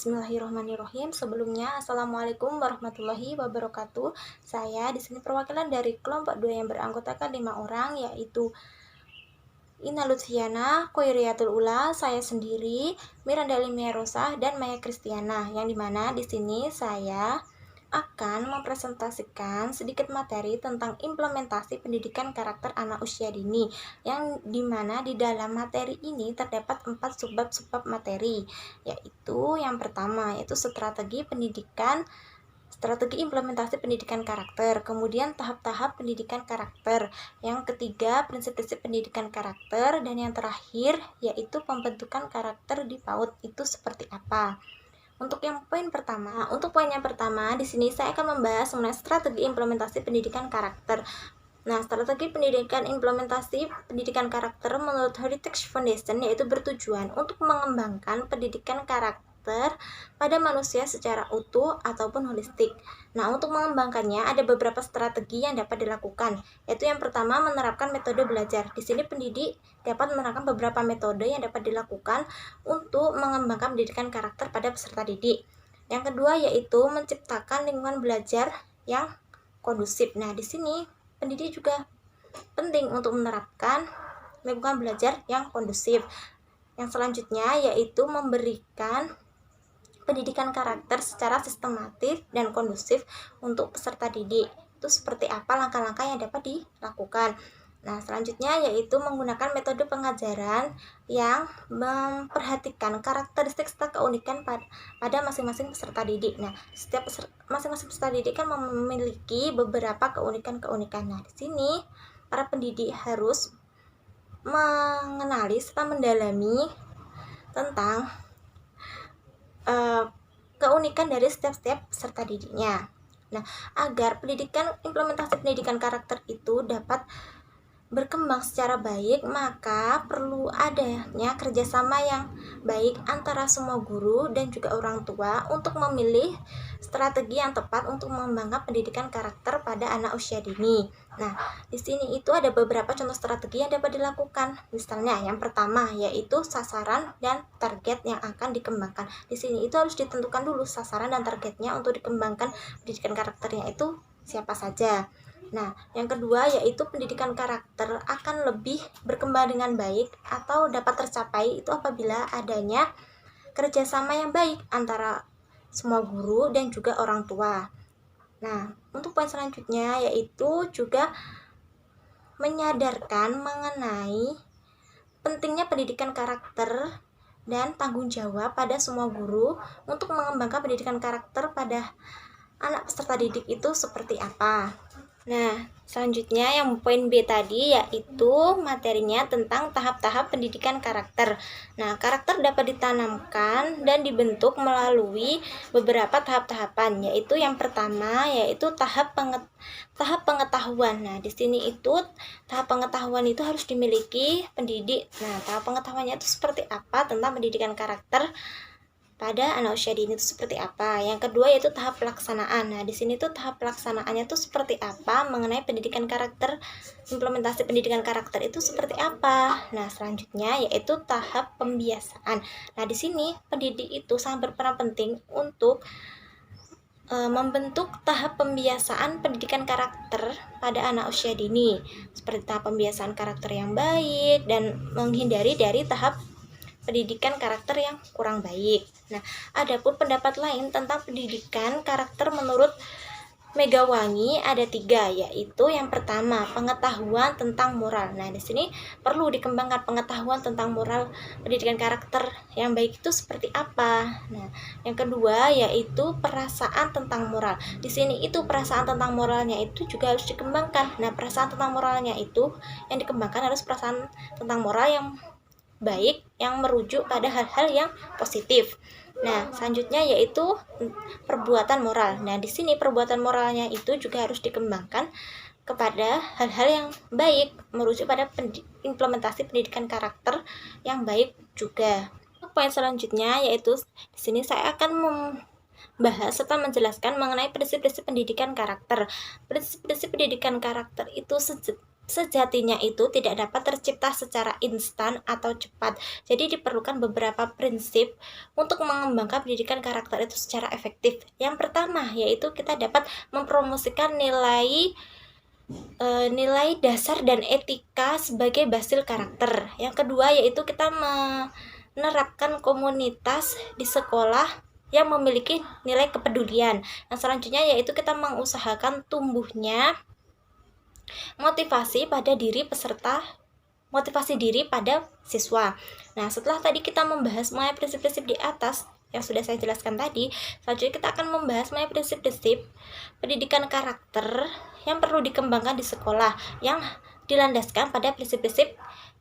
Bismillahirrahmanirrahim. Sebelumnya, Assalamualaikum warahmatullahi wabarakatuh. Saya di sini perwakilan dari kelompok 2 yang beranggotakan 5 orang, yaitu Ina Lutfiana, Koiriatul Ula, saya sendiri, Miranda Limia Rosa, dan Maya Kristiana. Yang dimana di sini saya akan mempresentasikan sedikit materi tentang implementasi pendidikan karakter anak usia dini, yang dimana di dalam materi ini terdapat 4 subbab materi, yaitu yang pertama yaitu strategi implementasi pendidikan karakter, kemudian tahap-tahap pendidikan karakter, yang ketiga prinsip-prinsip pendidikan karakter, dan yang terakhir yaitu pembentukan karakter di PAUD itu seperti apa. Untuk poin yang pertama, di sini saya akan membahas mengenai strategi implementasi pendidikan karakter. Nah, strategi implementasi pendidikan karakter menurut Heritage Foundation yaitu bertujuan untuk mengembangkan pendidikan karakter pada manusia secara utuh ataupun holistik. Nah, untuk mengembangkannya ada beberapa strategi yang dapat dilakukan, yaitu yang pertama menerapkan metode belajar. Di sini pendidik dapat menerapkan beberapa metode yang dapat dilakukan untuk mengembangkan pendidikan karakter pada peserta didik. Yang kedua yaitu menciptakan lingkungan belajar yang kondusif. Nah, di sini pendidik juga penting untuk menerapkan lingkungan belajar yang kondusif. Yang selanjutnya yaitu memberikan pendidikan karakter secara sistematis dan kondusif untuk peserta didik. Itu seperti apa langkah-langkah yang dapat dilakukan. Nah, selanjutnya yaitu menggunakan metode pengajaran yang memperhatikan karakteristik serta keunikan pada masing-masing peserta didik. Nah, setiap masing-masing peserta didik kan memiliki beberapa keunikan-keunikan. Nah, di sini para pendidik harus mengenali serta mendalami tentang keunikan dari setiap peserta didiknya. Nah, agar implementasi pendidikan karakter itu dapat berkembang secara baik, maka perlu adanya kerjasama yang baik antara semua guru dan juga orang tua untuk memilih strategi yang tepat untuk mengembangkan pendidikan karakter pada anak usia dini. Nah, di sini itu ada beberapa contoh strategi yang dapat dilakukan. Misalnya, yang pertama yaitu sasaran dan target yang akan dikembangkan. Di sini itu harus ditentukan dulu sasaran dan targetnya untuk dikembangkan pendidikan karakternya itu siapa saja. Nah, yang kedua yaitu pendidikan karakter akan lebih berkembang dengan baik atau dapat tercapai itu apabila adanya kerjasama yang baik antara semua guru dan juga orang tua. Nah, untuk poin selanjutnya yaitu juga menyadarkan mengenai pentingnya pendidikan karakter dan tanggung jawab pada semua guru untuk mengembangkan pendidikan karakter pada anak peserta didik itu seperti apa. Nah, selanjutnya yang poin B tadi yaitu materinya tentang tahap-tahap pendidikan karakter. Nah, karakter dapat ditanamkan dan dibentuk melalui beberapa tahap-tahapan, yaitu yang pertama yaitu tahap pengetahuan. Nah, di sini itu tahap pengetahuan itu harus dimiliki pendidik. Nah, tahap pengetahuannya itu seperti apa tentang pendidikan karakter pada anak usia dini itu seperti apa. Yang kedua yaitu tahap pelaksanaan. Nah, di sini tuh tahap pelaksanaannya tuh seperti apa mengenai pendidikan karakter, implementasi pendidikan karakter itu seperti apa. Nah, selanjutnya yaitu tahap pembiasaan. Nah, di sini pendidik itu sangat berperan penting untuk membentuk tahap pembiasaan pendidikan karakter pada anak usia dini, seperti tahap pembiasaan karakter yang baik dan menghindari dari tahap pendidikan karakter yang kurang baik. Nah, adapun pendapat lain tentang pendidikan karakter menurut Megawangi ada 3, yaitu yang pertama pengetahuan tentang moral. Nah, di sini perlu dikembangkan pengetahuan tentang moral pendidikan karakter yang baik itu seperti apa. Nah, yang kedua yaitu perasaan tentang moral. Di sini itu perasaan tentang moralnya itu juga harus dikembangkan. Nah, perasaan tentang moralnya itu yang dikembangkan harus perasaan tentang moral yang baik yang merujuk pada hal-hal yang positif. Nah, selanjutnya yaitu perbuatan moral. Nah, di sini perbuatan moralnya itu juga harus dikembangkan kepada hal-hal yang baik, merujuk pada implementasi pendidikan karakter yang baik juga. Poin selanjutnya yaitu di sini saya akan membahas serta menjelaskan mengenai prinsip-prinsip pendidikan karakter. Prinsip-prinsip pendidikan karakter itu sejatinya itu tidak dapat tercipta secara instan atau cepat. Jadi diperlukan beberapa prinsip untuk mengembangkan pendidikan karakter itu secara efektif. Yang pertama yaitu kita dapat mempromosikan nilai dasar dan etika sebagai basis karakter. Yang kedua yaitu kita menerapkan komunitas di sekolah yang memiliki nilai kepedulian. Yang selanjutnya yaitu kita mengusahakan tumbuhnya motivasi pada siswa. Nah, setelah tadi kita membahas mengenai prinsip-prinsip di atas yang sudah saya jelaskan tadi, selanjutnya kita akan membahas mengenai prinsip-prinsip pendidikan karakter yang perlu dikembangkan di sekolah yang dilandaskan pada prinsip-prinsip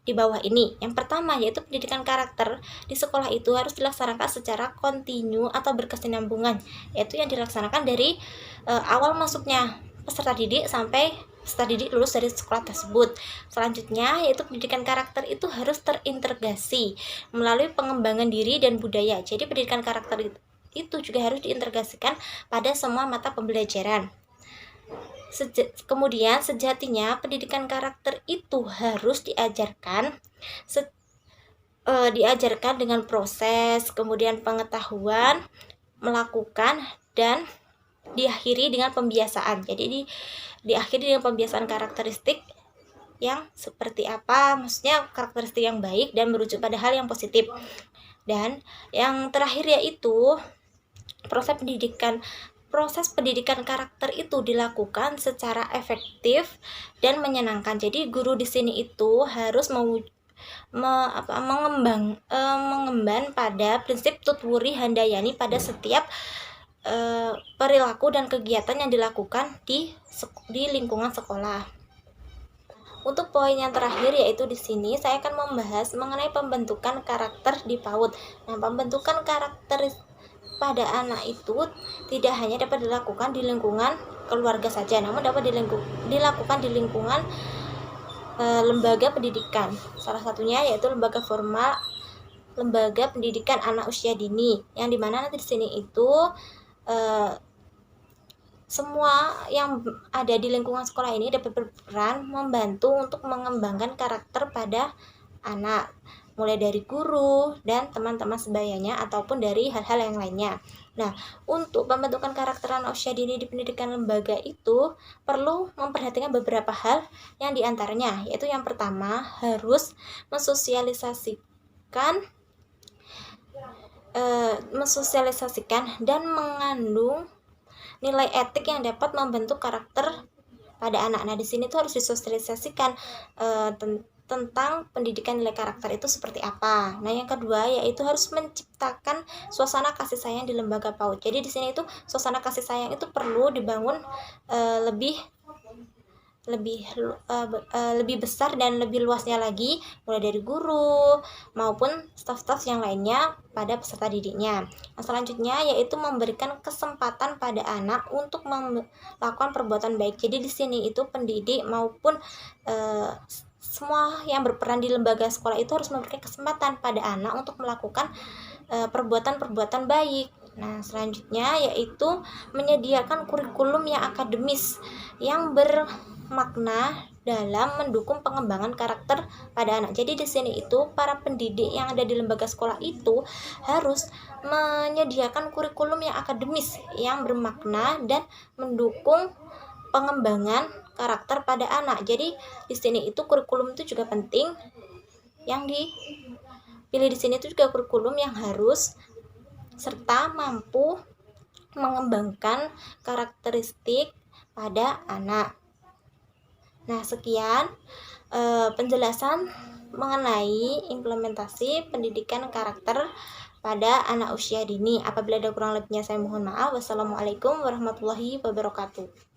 di bawah ini. Yang pertama yaitu pendidikan karakter di sekolah itu harus dilaksanakan secara kontinu atau berkesinambungan, yaitu yang dilaksanakan dari awal masuknya peserta didik sampai peserta didik lulus dari sekolah tersebut. Selanjutnya yaitu pendidikan karakter itu harus terintegrasi melalui pengembangan diri dan budaya. Jadi pendidikan karakter itu juga harus diintegrasikan pada semua mata pembelajaran. Kemudian sejatinya pendidikan karakter itu harus diajarkan dengan proses, kemudian pengetahuan, melakukan, dan diakhiri dengan pembiasaan. Jadi diakhiri dengan pembiasaan karakteristik yang seperti apa, maksudnya karakteristik yang baik dan merujuk pada hal yang positif. Dan yang terakhir yaitu proses pendidikan karakter itu dilakukan secara efektif dan menyenangkan. Jadi guru di sini itu harus mengemban pada prinsip tutwuri handayani pada setiap perilaku dan kegiatan yang dilakukan di lingkungan sekolah. Untuk poin yang terakhir yaitu di sini saya akan membahas mengenai pembentukan karakter di PAUD. Nah, pembentukan karakter pada anak itu tidak hanya dapat dilakukan di lingkungan keluarga saja, namun dapat dilakukan di lingkungan lembaga pendidikan. Salah satunya yaitu lembaga formal, lembaga pendidikan anak usia dini, yang dimana nanti di sini itu semua yang ada di lingkungan sekolah ini dapat berperan membantu untuk mengembangkan karakter pada anak, mulai dari guru dan teman-teman sebayanya ataupun dari hal-hal yang lainnya. Nah, untuk pembentukan karakter anak usia dini di pendidikan lembaga itu perlu memperhatikan beberapa hal yang diantaranya, yaitu yang pertama harus mensosialisasikan dan mengandung nilai etik yang dapat membentuk karakter pada anak. Nah, di sini tuh harus disosialisasikan tentang pendidikan nilai karakter itu seperti apa. Nah, yang kedua yaitu harus menciptakan suasana kasih sayang di lembaga PAUD. Jadi di sini itu suasana kasih sayang itu perlu dibangun lebih besar dan lebih luasnya lagi, mulai dari guru maupun staf-staf yang lainnya pada peserta didiknya. Nah, selanjutnya yaitu memberikan kesempatan pada anak untuk melakukan perbuatan baik. Jadi di sini itu pendidik maupun semua yang berperan di lembaga sekolah itu harus memberikan kesempatan pada anak untuk melakukan perbuatan-perbuatan baik. Nah, selanjutnya yaitu menyediakan kurikulum yang akademis yang bermakna dalam mendukung pengembangan karakter pada anak. Jadi di sini itu para pendidik yang ada di lembaga sekolah itu harus menyediakan kurikulum yang akademis yang bermakna dan mendukung pengembangan karakter pada anak. Jadi di sini itu kurikulum itu juga penting. Yang dipilih di sini itu juga kurikulum yang harus serta mampu mengembangkan karakteristik pada anak. Nah, sekian penjelasan mengenai implementasi pendidikan karakter pada anak usia dini. Apabila ada kurang lebihnya saya mohon maaf. Wassalamualaikum warahmatullahi wabarakatuh.